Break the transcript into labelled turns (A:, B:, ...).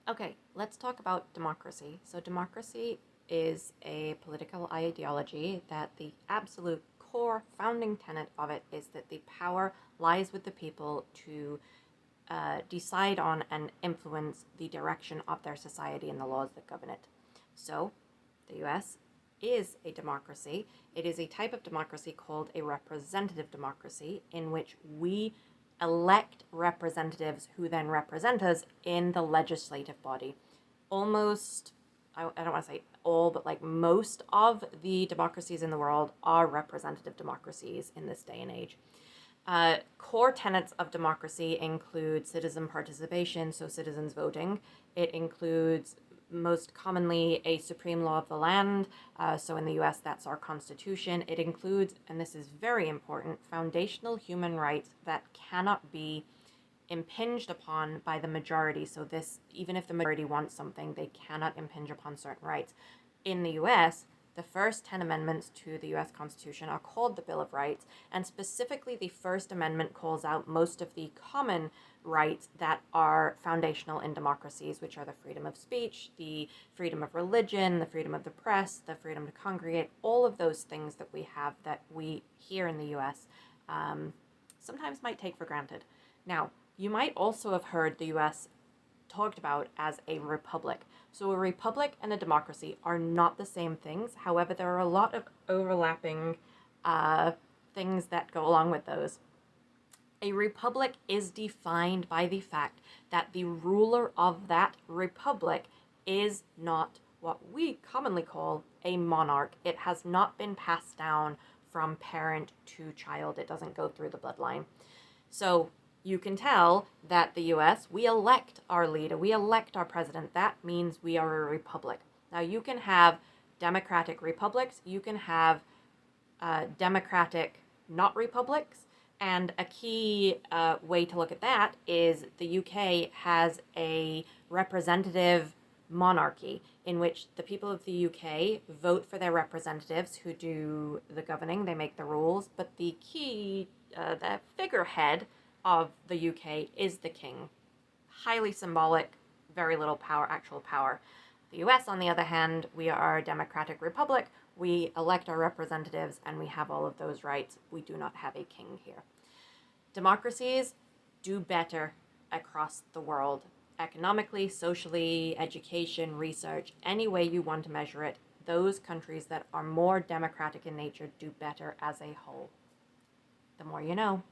A: Okay, let's talk about democracy. So, democracy is a political ideology that the absolute core founding tenet of it is that the power lies with the people to decide on and influence the direction of their society and the laws that govern it. So, the US is a democracy. It is a type of democracy called a representative democracy, in which we elect representatives who then represent us in the legislative body. Almost, I don't want to say all, but like most of the democracies in the world are representative democracies in this day and age. Core tenets of democracy include citizen participation, so citizens voting. It includes most commonly a supreme law of the land. So in the US, that's our Constitution. It includes, and this is very important, foundational human rights that cannot be impinged upon by the majority. So this, even if the majority wants something, they cannot impinge upon certain rights. In the US, the first 10 amendments to the US Constitution are called the Bill of Rights, and specifically the First Amendment calls out most of the common rights that are foundational in democracies, which are the freedom of speech, the freedom of religion, the freedom of the press, the freedom to congregate, all of those things that we have that we here in the US sometimes might take for granted. Now, you might also have heard the US talked about as a republic. So a republic and a democracy are not the same things. However, there are a lot of overlapping things that go along with those. A republic is defined by the fact that the ruler of that republic is not what we commonly call a monarch. It has not been passed down from parent to child. It doesn't go through the bloodline. So you can tell that the US, we elect our leader, we elect our president. That means we are a republic. Now, you can have democratic republics, you can have democratic not republics. And a key way to look at that is the UK has a representative monarchy in which the people of the UK vote for their representatives who do the governing, they make the rules, but the figurehead of the UK is the king. Highly symbolic, very little power, actual power. The US, on the other hand, we are a democratic republic. We elect our representatives and we have all of those rights. We do not have a king here. Democracies do better across the world, economically, socially, education, research, any way you want to measure it. Those countries that are more democratic in nature do better as a whole. The more you know.